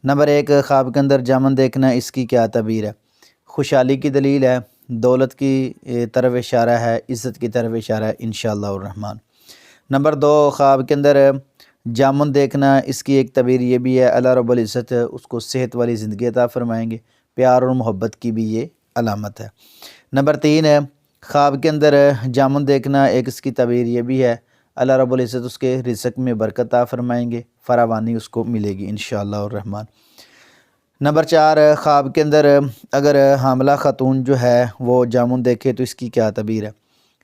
Number 1, ख्वाब के अंदर जामुन देखना, इसकी क्या तबीर है? खुशहाली की दलील है, दौलत की तरफ इशारा है, इज़्ज़त की तरफ इशारा है इंशाअल्लाह रहमान। नंबर 2, ख्वाब के अंदर जामुन देखना, इसकी एक तबीर ये भी है, अल्लाह रब्बुल इज़्ज़त उसको सेहत वाली ज़िंदगी अता फ़रमाएंगे। प्यार और मोहब्बत की भी ये अलामत है। नंबर 3 है, ख्वाब के अंदर जामुन देखना, एक इसकी तबीर ये भी है, अल्लाह रब्बुल इज़्ज़त उसके रिज़्क़ में बरकत अता फ़रमाएंगे, फरावानी उसको मिलेगी इंशाअल्लाह रहमान। नंबर 4, ख्वाब के अंदर अगर हामिला ख़ातून जो है वो जामुन देखे तो इसकी क्या तबीर है?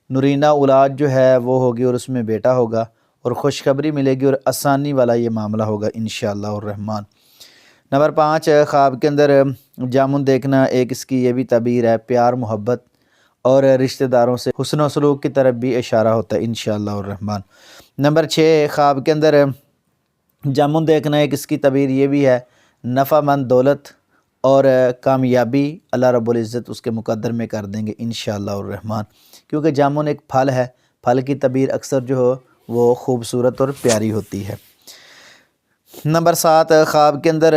नूरीना औलाद जो है वो होगी और उसमें बेटा होगा और खुशखबरी मिलेगी और आसानी वाला ये मामला होगा इंशाअल्लाह रहमान। नंबर 5, ख्वाब के अंदर जामुन देखना, एक इसकी ये भी तबीर है, प्यार मोहब्बत और रिश्तेदारों से हुस्न व सलूक की तरफ भी इशारा होता है इंशाअल्लाह रहमान। नंबर 6, ख्वाब के अंदर जामुन देखना, एक इसकी तबीर ये भी है, नफ़ामंद दौलत और कामयाबी अल्लाह रब्बुल इज़्ज़त उसके मुक़द्दर में कर देंगे इंशाअल्लाह रहमान। क्योंकि जामुन एक फल है, फल की तबीर अक्सर जो हो वो खूबसूरत और प्यारी होती है। नंबर 7, ख्वाब के अंदर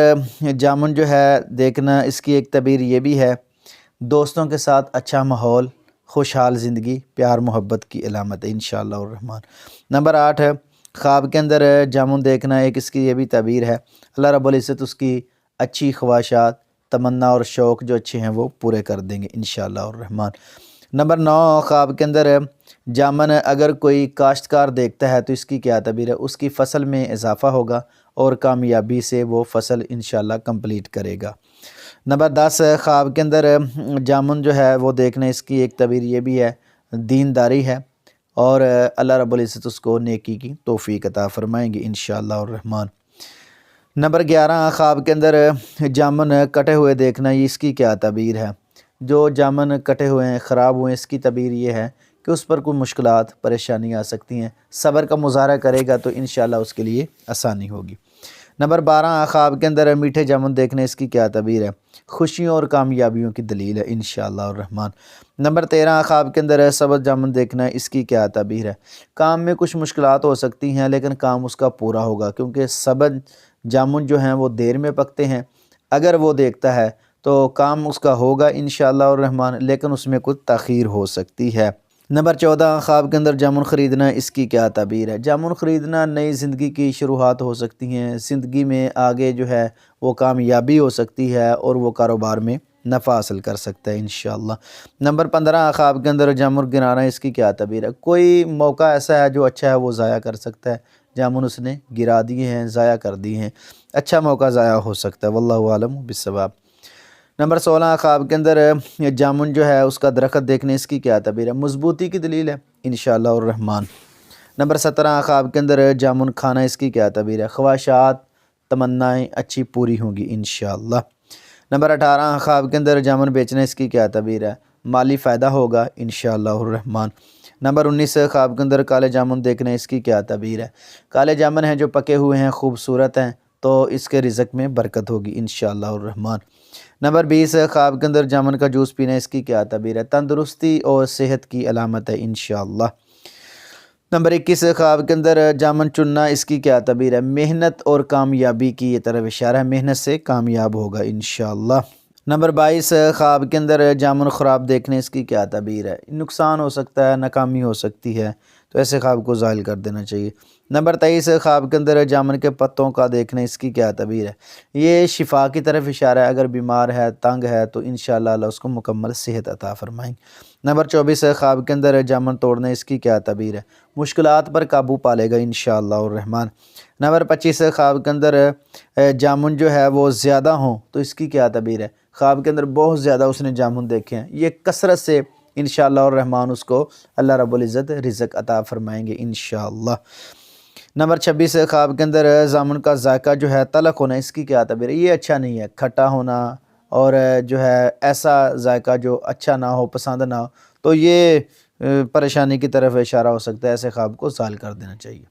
जामुन जो है देखना, इसकी एक तबीर ये भी है, दोस्तों के साथ अच्छा माहौल, खुशहाल ज़िंदगी, प्यार मोहब्बत की अलामत है इंशाअल्लाह रहमान। नंबर 8 है, ख्वाब के अंदर जामुन देखना, एक इसकी ये भी तबीर है, अल्लाह रब्बुल इज़्ज़त उसकी अच्छी ख्वाहिशात, तमन्ना और शौक़ जो अच्छे हैं वो पूरे कर देंगे इंशाअल्लाह रहमान। नंबर 9, ख्वाब के अंदर जामुन अगर कोई काश्तकार देखता है तो इसकी क्या तबीर है? उसकी फ़सल में इजाफ़ा होगा और कामयाबी से वो फ़सल इंशाअल्लाह कंप्लीट करेगा। नंबर 10, ख्वाब के अंदर जामुन जो है वो देखना, इसकी एक तबीर ये भी है, दीनदारी है और अल्लाह रब्बुल इज़्ज़त उसको नेकी की तौफ़ीक अता फ़रमाएंगे इंशाअल्लाह रहमान। नंबर 11, ख्वाब के अंदर जामुन कटे हुए देखना, ये इसकी क्या तबीर है? जो जामुन कटे हुए हैं, ख़राब हुए हैं, इसकी तबीर ये है कि उस पर कोई मुश्किलात परेशानी आ सकती हैं, सब्र का मुज़ाहरा करेगा तो इंशाअल्लाह उसके लिए आसानी होगी। नंबर 12, ख्वाब के अंदर मीठे जामुन देखने, इसकी क्या तबीर है? खुशियों और कामयाबियों की दलील है इंशाअल्लाह रहमान। नंबर 13, ख्वाब के अंदर सब्ज़ जामुन देखना, इसकी क्या तबीर है? काम में कुछ मुश्किलात हो सकती हैं लेकिन काम उसका पूरा होगा, क्योंकि सब्ज़ जामुन जो हैं वो देर में पकते हैं। अगर वो देखता है तो काम उसका होगा इंशाअल्लाह रहमान, लेकिन उसमें कुछ ताख़ीर हो सकती है। नंबर 14, ख्वाब के अंदर जामुन ख़रीदना, इसकी क्या तबीर है? जामुन ख़रीदना नई ज़िंदगी की शुरुआत हो सकती हैं, ज़िंदगी में आगे जो है वो कामयाबी हो सकती है और वो कारोबार में नफ़ा हासिल कर सकता है इंशाअल्लाह। नंबर 15, ख्वाब के अंदर जामुन गिराना, इसकी क्या तबीर है? कोई मौका ऐसा है जो अच्छा है वो ज़ाया कर सकता है, जामुन उसने गिरा दिए हैं, ज़ाया कर दिए हैं, अच्छा मौका ज़ाया हो सकता है, वल्लाहु आलम बिस्सवाब। नंबर 16, ख्वाब के अंदर जामुन जो है उसका दरख्त देखने, इसकी क्या तबीर है? मजबूती की दलील है इंशाअल्लाह रहमान। नंबर 17, ख्वाब के अंदर जामुन खाना, इसकी क्या तबीर है? ख्वाहिशात तमन्नाएँ अच्छी पूरी होंगी इंशाअल्लाह। नंबर 18, ख्वाब के अंदर जामुन बेचना, इसकी क्या तबीर है? माली फ़ायदा होगा इंशाअल्लाह रहमान। नंबर 19, ख्वाब के अंदर काले जामुन देखना, इसकी क्या तबीर है? काले जामुन हैं जो पके हुए हैं, खूबसूरत हैं, तो इसके रिज़्क़ में बरकत होगी इंशाअल्लाह रहमान। नंबर 20, ख्वाब के अंदर जामुन का जूस पीना, इसकी क्या तबीर है? तंदुरुस्ती और सेहत की अलामत है इंशाअल्लाह। नंबर 21, ख्वाब के अंदर जामुन चुनना, इसकी क्या तबीर है? मेहनत और कामयाबी की ये तरफ इशारा है, मेहनत से कामयाब होगा इंशाअल्लाह। नंबर 22, ख्वाब के अंदर जामुन ख़राब देखने, इसकी क्या तबीर है? नुकसान हो सकता है, नाकामी हो सकती है, तो ऐसे ख्वाब को ज़ाहिल कर देना चाहिए। नंबर 23, ख्वाब के अंदर जामुन के पत्तों का देखने, इसकी क्या तबीर है? ये शिफा की तरफ इशारा है, अगर बीमार है, तंग है तो इंशाअल्लाह अल्लाह उसको मुकम्मल सेहत अता फ़रमाएंगे। नंबर 24, ख्वाब के अंदर जामुन तोड़ना, इसकी क्या तबीर है? मुश्किलात पर काबू पा लेगा इंशाअल्लाह रहमान। नंबर 25, ख्वाब के अंदर जामुन जो है वो ज़्यादा हों तो इसकी क्या तबीर है? ख्वाब के अंदर बहुत ज़्यादा उसने जामुन देखे हैं, ये कसरत से इंशाअल्लाह रहमान उसको अल्लाह रब्बुल इज़्ज़त रिज़्क़ अता फ़रमाएंगे इंशाअल्लाह। नंबर 26, ख्वाब के अंदर जामुन का जायका जो है तलख़ होना, इसकी क्या तबीर है? ये अच्छा नहीं है, खट्टा होना और जो है ऐसा जायका जो अच्छा ना हो, पसंद ना हो, तो ये परेशानी की तरफ इशारा हो सकता है, ऐसे ख्वाब को ज़ाहिल कर देना चाहिए।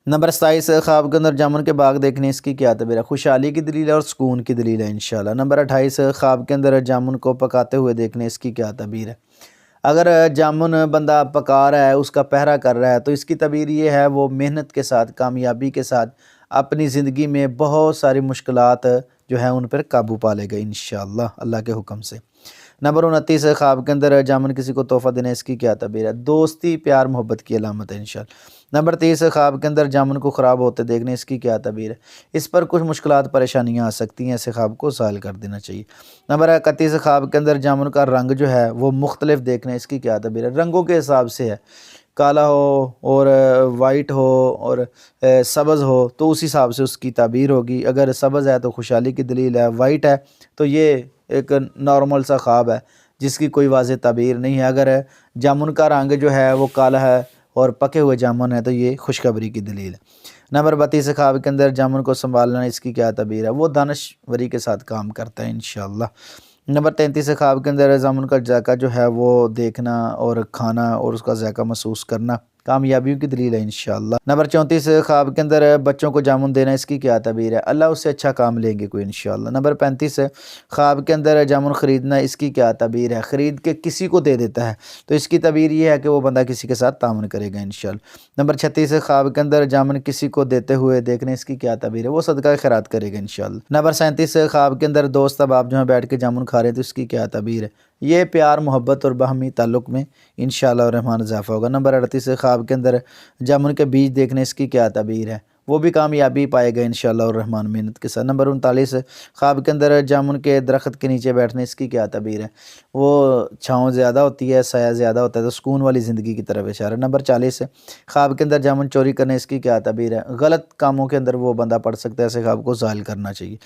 नंबर 27, ख्वाब के अंदर जामुन के बाग देखने, इसकी क्या तबीर है? खुशहाली की दलील है और सुकून की दलील है इंशाअल्लाह। नंबर 28, ख्वाब के अंदर जामुन को पकाते हुए देखने, इसकी क्या तबीर है? अगर जामुन बंदा पका रहा है, उसका पहरा कर रहा है, तो इसकी तबीर ये है वो मेहनत के साथ, कामयाबी के साथ अपनी ज़िंदगी में बहुत सारी मुश्किलात जो है उन पर काबू पा लेगा इंशाअल्लाह अल्लाह के हुक्म से। नंबर 29 ख्वाब के अंदर जामुन किसी को तोहफ़ा देना, इसकी क्या तबीर है? दोस्ती प्यार मोहब्बत की अलामत है इंशाअल्लाह। नंबर 30 ख्वाब के अंदर जामुन को ख़राब होते देखने, इसकी क्या तबीर है? इस पर कुछ मुश्किलात परेशानियाँ आ सकती हैं, ऐसे ख्वाब को ज़ाहिल कर देना चाहिए। नंबर 31 ख्वाब के अंदर जामुन का रंग जो है वो मुख्तलिफ देखना, इसकी क्या तबीर है? रंगों के हिसाब से है, काला हो और वाइट हो और सब्ज़ हो तो उस हिसाब से उसकी ताबीर होगी। अगर सब्ज़ है तो खुशहाली की दलील है, वाइट है तो ये एक नॉर्मल सा ख्वाब है जिसकी कोई वाज़ेह ताबीर नहीं है। अगर जामुन का रंग जो है वो काला है और पके हुए जामुन है तो ये खुशखबरी की दलील है। नंबर 32 ख्वाब के अंदर जामुन को संभालना, इसकी क्या तबीर है? वो दानश्वरी के साथ काम करता है इंशाअल्लाह। नंबर 33 ख्वाब के अंदर जामुन का जायका जो है वो देखना और खाना और उसका जायका महसूस करना कामयाबियों की दलील है इंशाअल्लाह। नंबर 34 ख्वाब के अंदर बच्चों को जामुन देना, इसकी क्या तबीर है? अल्लाह उससे अच्छा काम लेंगे कोई इंशाअल्लाह। नंबर 35 ख्वाब के अंदर जामुन ख़रीदना, इसकी क्या तबीर है? ख़रीद के किसी को दे देता है तो इसकी तबीर ये है कि वो बंदा किसी के साथ ताउन करेगा इंशाअल्लाह। नंबर 36 ख्वाब के अंदर जामुन किसी को देते हुए देखने, इसकी क्या तबीर है? वो सदका खैरात करेगा इंशाअल्लाह। नंबर 37 ख्वाब के अंदर दोस्त अब आप जो है बैठ के जामुन खा रहे हैं तो इसकी क्या तबीर है? ये प्यार मोहब्बत और बाहमी ताल्लुक़ में इंशाअल्लाह रहमान इजाफ़ा होगा। नंबर 38 ख्वाब के अंदर जामुन के बीज देखने, इसकी क्या तबीर है? वो भी कामयाबी पाएगा इंशाअल्लाह और रहमान मेहनत के साथ। नंबर 39 ख्वाब के अंदर जामुन के दरख्त के नीचे बैठने, इसकी क्या तबीर है? वो छाँव ज़्यादा होती है, साया ज़्यादा होता है तो सुकून वाली ज़िंदगी की तरफ इशारा। नंबर 40 ख्वाब के अंदर जामुन चोरी करने, इसकी क्या तबीर है? गलत कामों के अंदर वो बंदा पड़ सकता है, ऐसे ख्वाब को ज़ाहिल करना चाहिए।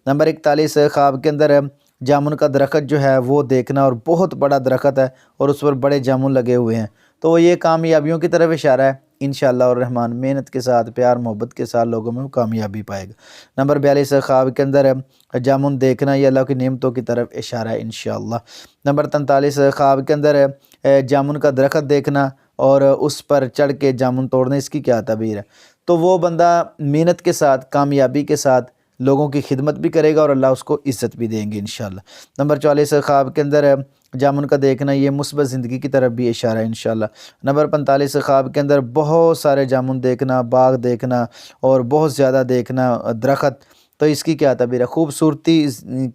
नंबर 41 ख्वाब के अंदर जामुन का दरख्त जो है वो देखना और बहुत बड़ा दरख्त है और उस पर बड़े जामुन लगे हुए हैं तो ये कामयाबियों की तरफ इशारा है इंशाअल्लाह और रहमान मेहनत के साथ प्यार मोहब्बत के साथ लोगों में वो कामयाबी पाएगा। नंबर 42 ख्वाब के अंदर जामुन देखना, ये अल्लाह की नेमतों की तरफ इशारा है इंशाअल्लाह। नंबर 43 ख्वाब के अंदर जामुन का दरख्त देखना और उस पर चढ़ के जामुन तोड़ना, इसकी क्या तबीर है? तो वो बंदा मेहनत के साथ कामयाबी के साथ लोगों की खिदमत भी करेगा और अल्लाह उसको इज़्ज़त भी देंगे इंशाअल्लाह। नंबर 44 ख्वाब के अंदर जामुन का देखना, ये मुस्बत ज़िंदगी की तरफ भी इशारा है इंशाअल्लाह। नंबर 45 ख्वाब के अंदर बहुत सारे जामुन देखना, बाग देखना और बहुत ज़्यादा देखना दरख्त, तो इसकी क्या तबीर है? खूबसूरती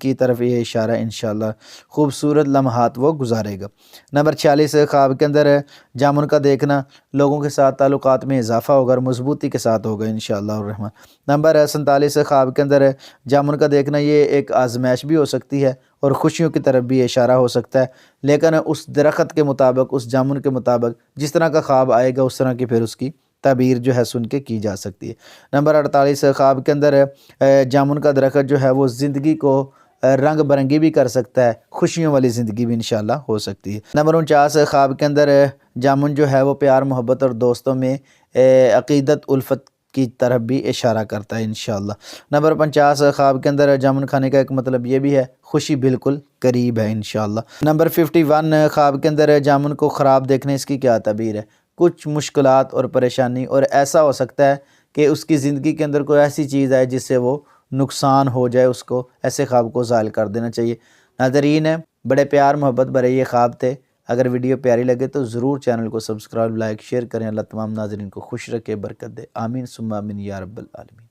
की तरफ ये इशारा है इंशाअल्लाह। खूबसूरत लम्हात वो गुजारेगा। नंबर 46 ख्वाब के अंदर जामुन का देखना, लोगों के साथ ताल्लुकात में इजाफ़ा होगा और मजबूती के साथ होगा इंशाअल्लाह और रहमान। नंबर 47 ख्वाब के अंदर जामुन का देखना, ये एक आजमाइश भी हो सकती है और खुशियों की तरफ भी इशारा हो सकता है, लेकिन उस दरख्त के मुताबिक, उस जामुन के मुताबिक जिस तरह का ख्वाब आएगा उस तरह की फिर उसकी ताबीर जो है सुन के की जा सकती है। नंबर 48 ख्वाब के अंदर जामुन का दरख्त जो है वो ज़िंदगी को रंग बिरंगी भी कर सकता है, खुशियों वाली ज़िंदगी भी इंशाअल्लाह हो सकती है। नंबर 49 ख्वाब के अंदर जामुन जो है वो प्यार मोहब्बत और दोस्तों में अक़ीदत उल्फत की तरफ भी इशारा करता है इंशाअल्लाह। नंबर 50 ख्वाब के अंदर जामुन खाने का एक मतलब ये भी है, खुशी बिल्कुल करीब है इंशाअल्लाह। नंबर 51 ख्वाब के अंदर जामुन को ख़राब देखने, इसकी क्या तबीर है? कुछ मुश्किलात और परेशानी और ऐसा हो सकता है कि उसकी ज़िंदगी के अंदर कोई ऐसी चीज़ आए जिससे वो नुकसान हो जाए उसको, ऐसे ख्वाब को ज़ाहिल कर देना चाहिए। नाज़रीन है, बड़े प्यार मोहब्बत भरे ये ख्वाब थे। अगर वीडियो प्यारी लगे तो ज़रूर चैनल को सब्सक्राइब, लाइक, शेयर करें। अल्लाह तमाम नाज़रीन को खुश रखे, बरकत दे। आमीन सुम्मा आमीन या रब्बल आलमीन।